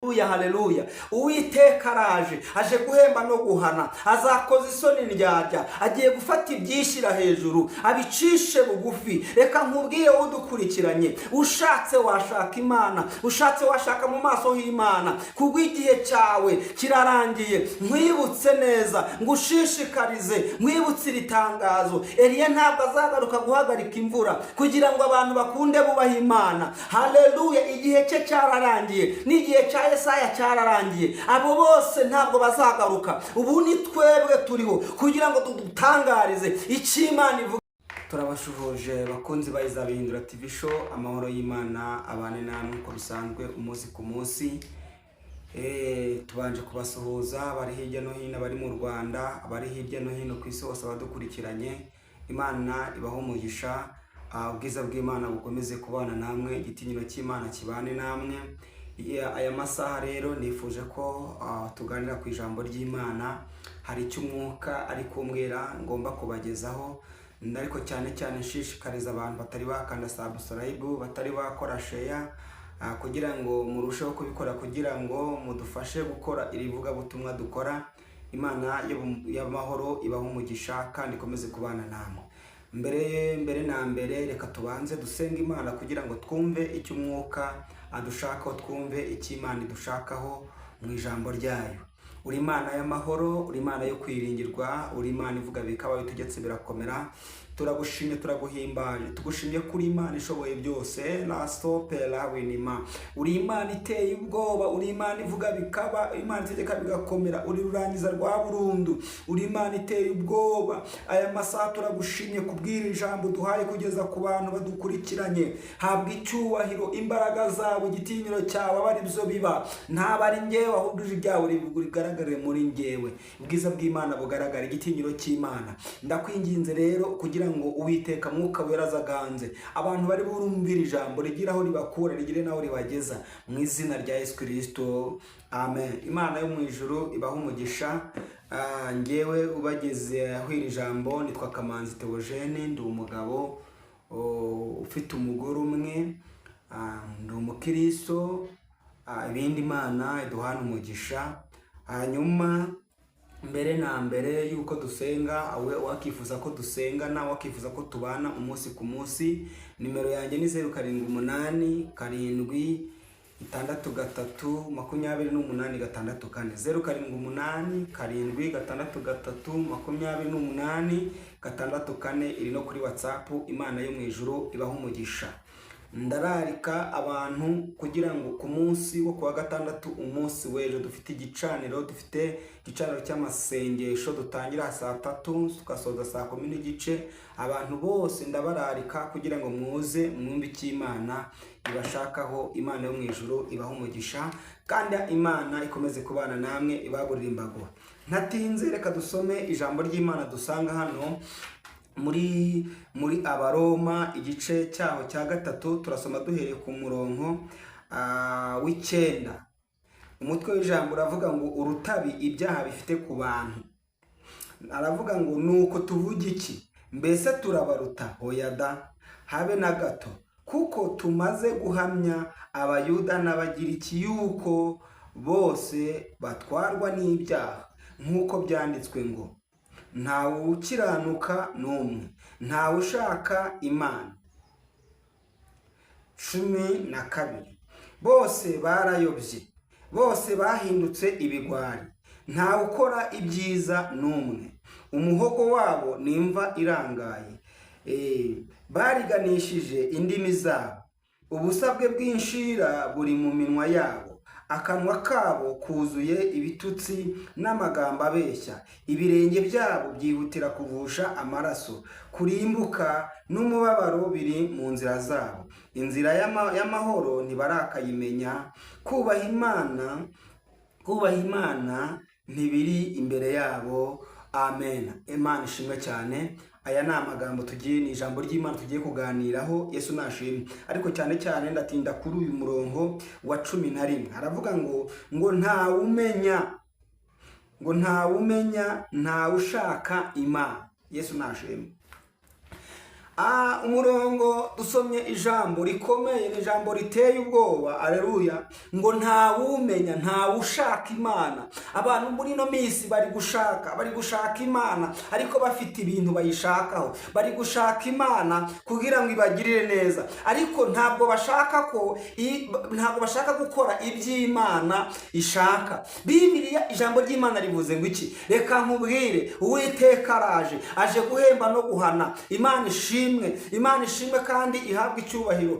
Haleluya, haleluya. Uwiteka araje, aje guhemba no guhana, azakoza isoni ndyarya, agiye gufata ibyishyira hejuru abicishe bugufi. Reka nkubwire udukurikiranye, ushatse washaka Imana, ushatse washaka mu maso h'Imana, kubwo igihe cyawe kirarangiye. Nkwibutse neza, ngushishikarize, nkwibutse iri tangazo, Eliya ntabwo azagaruka guhagarika imvura kugira ngo abantu bakunde bubaha Imana. Haleluya, igihe cye cyararangiye, n'igihe cya Yesaya cyararangiye. Abo bose ntabwo bazagaruka. Ubu ni twebwe turiho kugira ngo tudutangarize icyo Imana ivuga. Turabashuhuje bakunzi ba Izabihindura TV show. Amahoro y'Imana abane namwe uko bisanzwe umunsi ku munsi. Tubanje kubasuhuza bari hirya no hino, bari mu Rwanda, bari hirya no hino ku isi hose abadukurikiranye. Imana ibaho umugisha, ubwiza bw'Imana bukomeze kubana namwe, igitinyiro cy'Imana kibane namwe. Aya masaha rero nifuje ko tuganira ku ijambo ry'Imana. Hari icyo umwuka ari kumbwira ngomba kubagezaho, ariko cyane cyane nshishikariza abantu batari bakanda subscribe, batari bakora share, kugira ngo murusheho kubikora kugira ngo mudufashe gukora iri vuga butumwa dukora. Imana y'amahoro ibaho umugisha kandi ikomeze kubana namwe. Mbere na mbere reka tubanze dusenga Imana kugira ngo twumve icyo umwuka adushakaho, twumve icyo Imana idushakaho mu ijambo ryayo. Uri Imana y'amahoro, uri Imana yo kwiringirwa, uri Imana ivuga bikaba, bitegetse birakomera. Turagushimye, turaguhimbaje, tugushimye kuri Imana ishoboye byose. La stopera winima, uri Imana iteye ubwoba, uri Imana ivuga bikaba, Imana itegeka bigakomera, uri rurangiza rwa burundu, uri Imana iteye ubwoba. Aya masaha turagushimye kubwira ijambo duhaye kugeza ku bantu badukurikiranye. Habwa icyubahiro, imbaraga zawe, igitinyiro cyawe abari byo biba, ntabari njyewe ahubwo ije ryawe rigaragare muri njyewe. Ubwiza bw'Imana bugaragara, igitinyiro cy'Imana. Ndakwinginze rero kugira ngo Uwiteka Mwuka Wera azaganze abantu bari burumvira ijambo, rigiraho ribakura, rigire naho ribageza, mu izina rya Yesu Kristo, amen. Imana yo mu ijuru ibaho umugisha. Ngewe ubageze aho iri jambo nitwa Kamanzi Theogene, ndi umugabo ufite umugore umwe, ndi umukristo, ibindi Imana iduhana umugisha. Hanyuma mbere na mbere yuko dusenga, awe wakifuza ko dusenga na wakifuza ko tubana umunsi ku munsi, nimero yanjye ni 0787 7 6 3 28 0787 7 6 iri no kuri WhatsApp. Imana yo mu ijuru ibaho umugisha. Ndararika abantu kugira ngo ku munsi wo kuwa gatandatu, umunsi w'ejo, dufite igicaniro cy'amasengesho dutangira saa 3 tugasoza saa 10:30. Abantu bose ndabararika kugira ngo muze mwumve icyo Imana ibashakaho. Imana yo mu ijuru ibaho umugisha kandi Imana ikomeze kubana namwe, ibagurira imbago. Ntatinze reka dusome ijambo ry'Imana dusanga hano muri Abaroma igice cyaho cya 3. Turasoma duhereye ku murongo w'9. Umutwe w'ijambo uravuga ngo urutabi ibyaha bifite ku bantu. Aravuga ngo nuko tuvuga iki? Mbese turabaruta? Oya da, habe na gato, kuko tumaze guhamya Abayuda n'Abagiriki yuko bose batwarwa n'ibyaha, nk'uko byanditswe ngo ntawe ukiranuka n'umwe, ntawe ushaka Imana. 12. Bose barayobye, bose bahindutse ibigwari, ntawe ukora ibyiza n'umwe. Umuhogo wabo ni imva irangaye, bariganishije indimi zabo. Ubusabwe bw'inshira buri mu minwa yabo, akanwa kabo kuzuye ibitutsi n'amagambo abeshya. Ibirenge byabo byihutira kuvusha amaraso, kurimbuka n'umubabaro biri mu nzira zabo. Inzira y'amahoro ntibarakayimenya, kubaha Imana ntibiri imbere yabo. Amen. Imana ishimwe cyane. Aya ni amagambo ni ijambo ry'Imana tugiye kuganiraho. Yesu nashimwe. Ariko cyane cyane ndatinda kuri uyu murongo wa 11. Haravuga ngo ntawe umenya, ntawe ushaka Imana. Yesu nashimwe. umurongo dusomye ijambo rikomeye, ni ijambo riteye ubwoba. Aleluya. ngo ntawumenya, ntawushaka Imana. Abantu muri ino minsi bari gushaka Imana, ariko bafite ibintu bayishakaho. Bari gushaka Imana kugira ngo ibagirire neza, ariko ntabwo bashaka gukora iby'Imana ishaka. Bibiliya, ijambo ry'Imana rivuze ngo iki? Reka nkubwire, Uwiteka araje, aje guhemba no guhana. Imana ishimwe kandi ihabwa icyubahiro.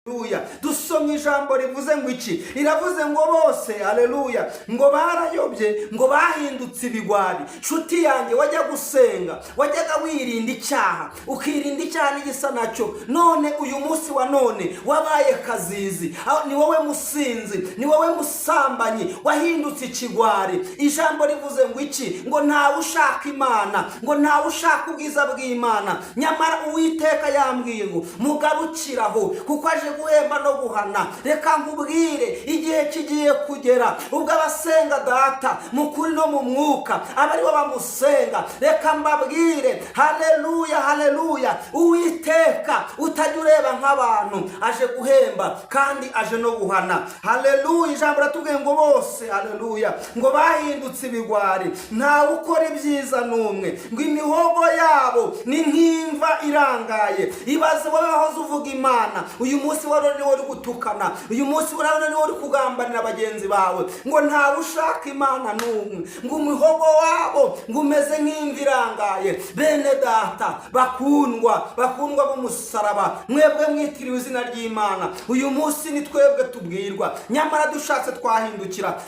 Haleluya. Dusomye ijambo rivuze ngo iki? Riravuze ngo bose, haleluya, ngo barayobye, ngo bahindutse ibigwari. Nshuti yanjye, wajya gusenga, wajyaga wirinda icyaha, ukirinda icyaha n'igisa nacyo. None uyu munsi wa none wabaye kazizi. Ni wowe musinzi, ni wowe musambanyi, wahindutse ikigwari. Ijambo rivuze ngo iki? ngo ntawe ushaka Imana, ngo ntawe ushaka ubwiza bw'Imana. Nyamara Uwiteka yambwiye ngo mugarukiraho, kuko aje guhemba no guhana. Reka nkubwire, igihe kigiye kugera ubwo abasenga Data mu kuri no mu mwuka aba ari bo bamusenga. Reka mbabwire, haleluya, haleluya, Uwiteka utajya ureba nk'abantu, aje guhemba kandi aje no guhana. Haleluya. Ijambo ratubwiye ngo bose, haleluya, ngo bahindutse ibigwari, ntawe ukora ibyiza n'umwe, ngo imihogo yabo ni nk'imva irangaye. Ibaze wowe wahoze uvuga Imana, uyu munsi warone ni wari gutukana, uyu munsi warone ni wari kugambanira bagenzi bawe. ngo ntawe ushaka Imana n'umwe, ngo imihogo wabo ngo umeze nk'imva irangaye. Bene Data bakundwa b'umusaraba, mwebwe mwitiriwe izina ry'Imana, uyu munsi ni twebwe tubwirwa. Nyamara dushatse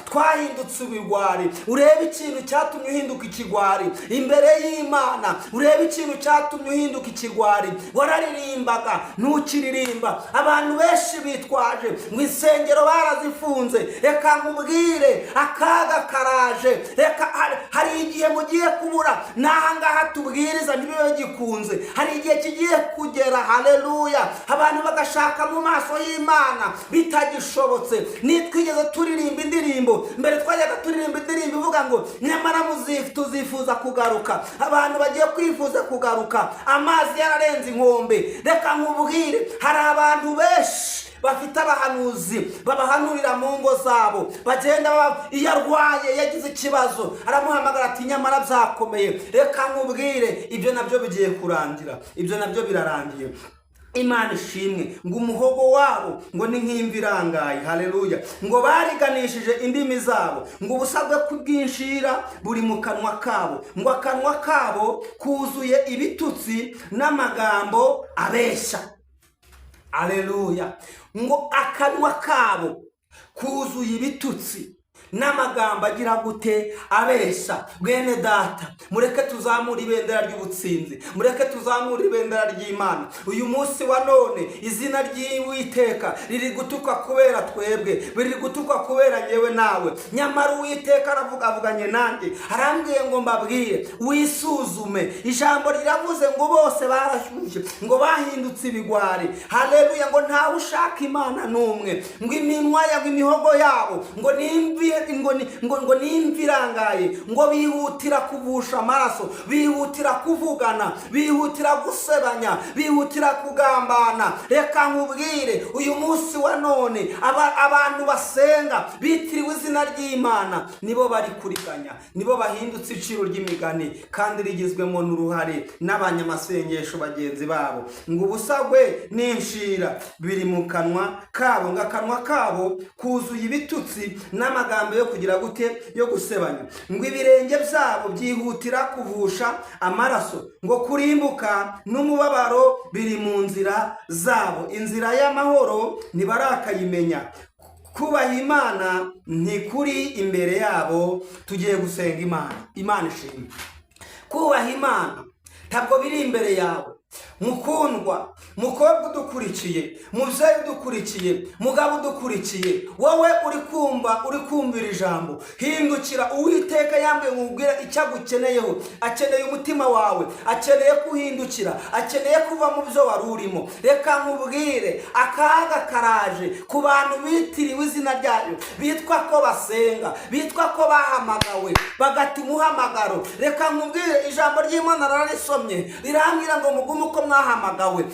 twahindutse ibigwari. Urebe ikintu cyatumye uhinduka ikigwari imbere y'Imana, urebe ikintu cyatumye uhinduka ikigwari. Wararirimbaga ntukiririmba. Abantu benshi bitwaje ngo insengero barazifunze. Reka nkubwire, akaga karaje. Reka hari igihe mugiye kubura n'ahangaha tubwiriza ntibibe gikunze. Hari igihe kigiye kugera, haleluya, abantu bagashaka mu maso y'Imana bitagishobotse. Nitwigeze turirimba indirimbo mbere, twajyaga turirimba indirimbo ivuga ngo nyamara tuzifuza kugaruka. Abantu bagiye kwifuza kugaruka, amazi yararenze inkombe. Reka nkubwire, hari abantu benshi bafite abahanuzi babahanurira mu ngo zabo, bagenda iyo arwaye, yagize ikibazo, aramuhamagara ati nyamara byakomeye. Reka nkubwire, ibyo nabyo bigiye kurangira, ibyo nabyo birarangiye. Imana ishimwe. ngo umuhogo wabo ngo ni nk'imva irangaye. Haleluya. ngo bariganishije indimi zabo, ngo ubusabwe bw'inshira buri mu kanwa kabo, ngo akanwa kabo kuzuye ibitutsi n'amagambo abeshya. Haleluya. ngo akanwa kabo kuzuye ibitutsi n'amagambo agira gute? abeshya. Bwene Data, mureke tuzamura ibendera ry'ubutsinzi, mureke tuzamura ibendera ry'Imana. uyu munsi wa none izina ry'Uwiteka riri gutuka kubera twebwe, riri gutuka kubera nyewe nawe. Nyamara Uwiteka avuganye nanjye, arambwiye ngo mbabwire wisuzume. Ijambo riravuze ngo bose barashyushye, ngo bahindutse ibigwari. Haleluya. ngo ntawe ushaka Imana n'umwe, ngo iminwa yabo, imihogo yabo ngo nimva irangaye. ngo bihutira kuvusha amaraso, bihutira kuvugana, bihutira gusebanya, bihutira kugambana. Reka nkubwire, uyu munsi wa none abantu basenga bitiriwe izina ry'Imana nibo bari kuriganya, nibo bahindutse iciro ry'imigani, kandi rigizwemo n'uruhare n'abanyamasengesho bagenzi babo. ngo ubusagwe n'inshira biri mu kanwa kabo, ngo akanwa kabo kuzuye ibitutsi n'amagambo yo kugira gute? yo gusebanya. ngo ibirenge byabo byihutira kuvusha amaraso, ngo kurimbuka n'umubabaro biri mu nzira zabo, inzira y'amahoro ntibarakayimenya. kubaha Imana ntikuri imbere yabo. tugiye gusenga Imana. Imana ishimwe. kubaha Imana ntabwo biri imbere yawe. mukundwa, mukobwa udukurikiye, mubyeyi udukurikiye, mugabo udukurikiye, wowe uri kumvira ijambo, hindukira. Uwiteka yambwiye nkubwire icyo agukeneyeho. akeneye umutima wawe, akeneye kuhindukira, akeneye kuva mu byo wari urimo. Reka nkubwire, akaga karaje ku bantu bitiriwe izina ryayo, bitwa ko basenga, bitwa ko bahamagawe, bagata umuhamagaro. Reka nkubwire, ijambo ry'Imana rararisomye, rirambwira ngo mugume uko mwahamagawe.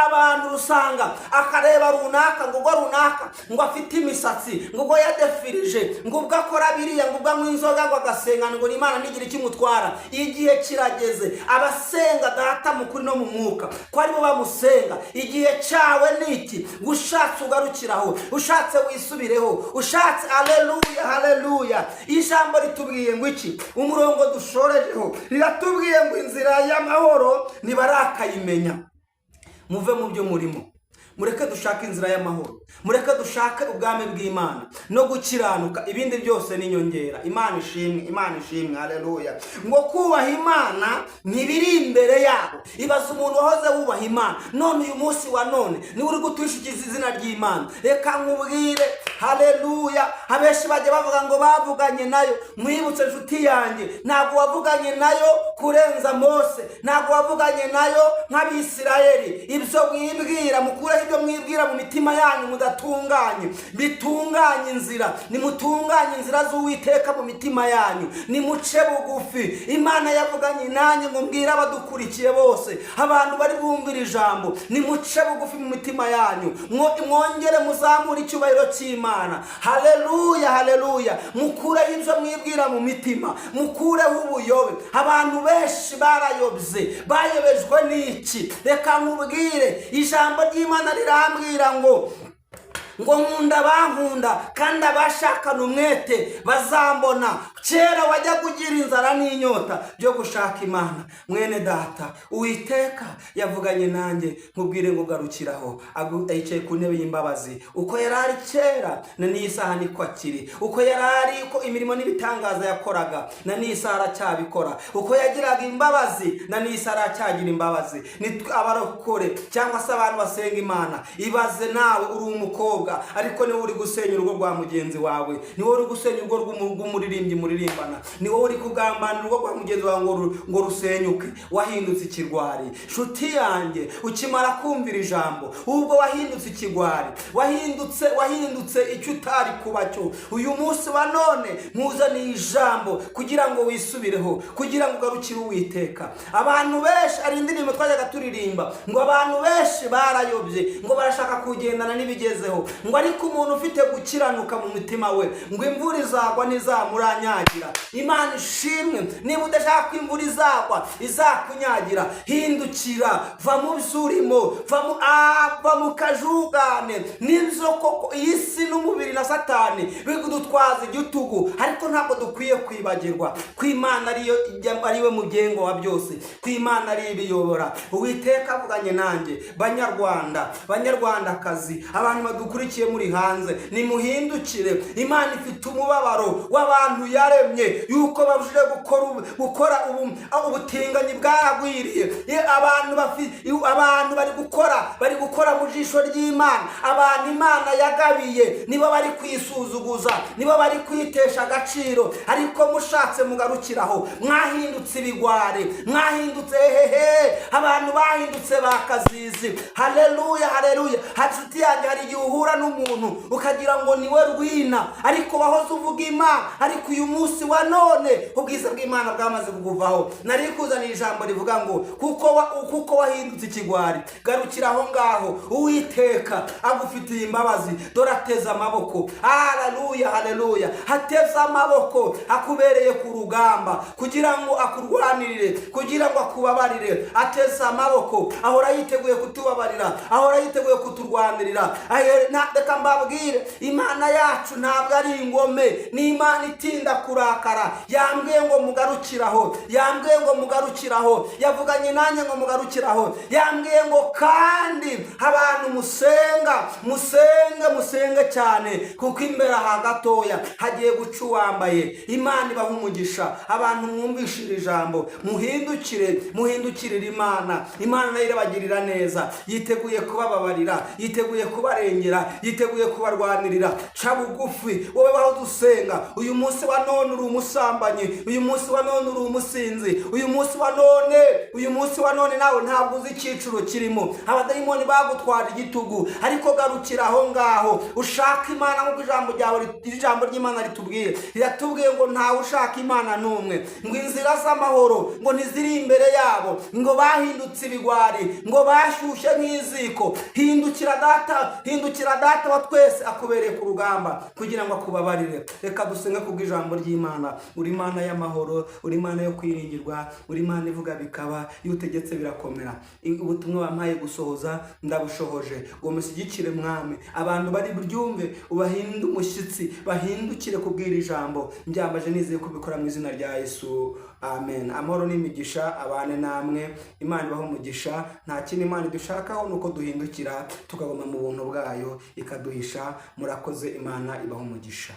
Abantu rusanga akareba runaka ngo runaka ngo afite imisatsi ngo yadefirije ngo ubwo akora biriya ngo ubwo anywa inzoga ngo agasenga ngo Imana ntigire ikimutwara. Igihe kirageze abasenga data mu kuri no mu mwuka ko aribo bamusenga. Igihe cyawe niki gushatse ugarukiraho, ushatse wisubireho, ushatse. Haleluya, haleluya. Ijambo ritubwiye ngo iki? Umurongo dushorejeho riratubwiye ngo inzira y'amahoro nibarakayimenya. Muve mu byo murimo, mureke dushaka inzira y'amahoro, mureke dushake ubwami bw'Imana no gukiranuka, ibindi byose ni nyongera. Imana ishimwe, Imana ishimwe. Haleluya. Ngo kubaha Imana ntibiri imbere yabo. Ibaza umuntu wahoze wubaha Imana, none uyu munsi wa none ni uri gutwishikiza izina ry'Imana. Reka nkubwire, haleluya, abenshi bajya bavuga ngo bavuganye nayo. Mwibutse nshuti yanjye, ntabwo wavuganye nayo kurenza Mose, ntabwo wavuganye nayo nk'Abisirayeli. Ibyo mwibwira, mukureho ibyo mwibwira mu mitima yanyu mudatunganye. Bitunganye inzira, nimutunganye inzira z'Uwiteka mu mitima yanyu, nimuce bugufi. Imana yavuganye nanjye ngo mbwira abadukurikiye bose, abantu bari bumvira ijambo, nimuce bugufi mu mitima yanyu, mwongere muzamure icyubahiro cy'Imana. Haleluya, haleluya. Mukureho ibyo mwibwira mu mitima, mukureho ubuyobe. Abantu benshi barayobye, bayobejwe n'iki? Reka nkubwire, ijambo ry'Imana rirambwira ngo nkunda bankunda kandi abashakana umwete bazambona. Kera wajya kugira inzara n'inyota byo gushaka Imana. Mwene data, Uwiteka yavuganye nanjye nkubwire ngo garukiraho. Yicaye ku ntebe y'imbabazi. Uko yarari kera na n'isaha niko akiri. Uko yarari ko imirimo n'ibitangaza yakoraga na n'isaha aracyabikora. Uko yagiraga imbabazi na n'isaha aracyagira imbabazi. Nitwe abarokore cyangwa se abantu basenga Imana, ibaze nawe uri umukobwa ariko niwe uri gusenya urugo rwa mugenzi wawe, niwe uri gusenya urugo rw'umuririmbyi muririmbana, niwe uri kugambanira urugo rwa mugenzi wawe ngo rusenyuke. Wahindutse ikigwari. Nshuti yanjye, ukimara kumvira ijambo ubwo wahindutse ikigwari, wahindutse icyo utari kuba cyo. Uyu munsi wa none nkuzaniye ijambo kugira ngo wisubireho, kugira ngo ugarukire Uwiteka. Abantu benshi, ari indirimbo twajyaga turirimba ngo abantu benshi barayobye, ngo barashaka kugendana n'ibigezeho, ngo ariko umuntu ufite gukiranuka mu mutima we ngo imvura izagwa ntizamuranyagira. Imana ishimwe. Niba udashaka ko imvura izagwa izakunyagira, hindukira, va mu byurimo, va mu kajugane. Nibyo koko iyi si n'umubiri na Satani bigudutwaza igitugu, ariko ntabwo dukwiye kwibagirwa ko Imana ariwe mugengo wa byose, ko Imana ari ibiyobora. Uwiteka avuganye nanjye. Banyarwandakazi, abantu badukurikiye muri hanze, nimuhindukire. Imana ifite umubabaro w'abantu yaremye, yuko babujije gukora ubutinganyi bwaragwiriye. Abantu bari gukora mu jisho ry'Imana. Abantu Imana yagabiye nibo bari kwisuzuguza, nibo bari kwitesha agaciro. Ariko mushatse mugarukiraho. Mwahindutse ibigware, mwahindutse abantu bahindutse bakazizi. Haleluya, haleluya. Inshuti yanjye, hari igihe uhura n'umuntu ukagira ngo niwe rwina, ariko wahoze uvuga Imana, ariko uyu munsi wa none ubwiza bw'Imana bwamaze kuguvaho. Nari kuzaniye ijambo rivuga ngo kuko wahindutse ikigwari, garukira aho ngaho. Uwiteka agufitiye imbabazi, dore ateze amaboko. Haleluya, haleluya. Hateze amaboko, akubereye ku rugamba kugira ngo akurwanirire, kugira ngo akubabarire. Ateze amaboko, ahora yiteguye kutubabarira, ahora yiteguye kuturwanirira. Reka mbabwire, Imana yacu ntabwo ari ingome, ni Imana itinda kurakara. Yambwiye ngo mugarukiraho, yambwiye ngo mugarukiraho, yavuganye nanjye ngo mugarukiraho. Yambwiye ngo kandi abantu musenge cyane, kuko imbere aha gatoya hagiye guca uwambaye. Imana ibaha umugisha. Abantu mwumvishira ijambo, muhindukirire Imana. Imana nayo irabagirira neza, yiteguye kubababarira, yiteguye kubarengera, yiteguye kubarwanirira. Ca bugufi wowe waho dusenga, uyu munsi wa none uri umusambanyi, uyu munsi wa none uri umusinzi, uyu munsi wa none nawe ntabwo uzi icyiciro kirimo. Abadayimoni bagutwara igitugu, ariko garukira aho ngaho ushaka Imana, nk'uko ijambo ry'Imana ritubwiye. Riratubwiye ngo ntawe ushaka Imana n'umwe, ngo inzira z'amahoro ngo ntiziri imbere yabo, ngo bahindutse ibigwari, ngo bashyushye nk'iziko. Hindukira data wa twese akubereye ku rugamba kugira ngo akubabarire. Reka dusenge kubw'ijambo ry'Imana. Uri Imana y'amahoro, uri Imana yo kwiringirwa, uri Imana ivuga bikaba, iyo utegetse birakomera. Ubutumwa wampaye gusohoza ndabushohoje, ngo mushyigikire Mwami, abantu bari buryumve ubahinde umushyitsi, bahindukire kubwira ijambo. Mbyambaje nizeye kubikora mu izina rya Yesu, amen. Amahoro n'imigisha abane namwe, Imana ibaho umugisha. Nta kindi Imana idushakaho nuko duhindukira tukaguma mu buntu bwayo ikaduhisha. Murakoze, Imana ibaho umugisha.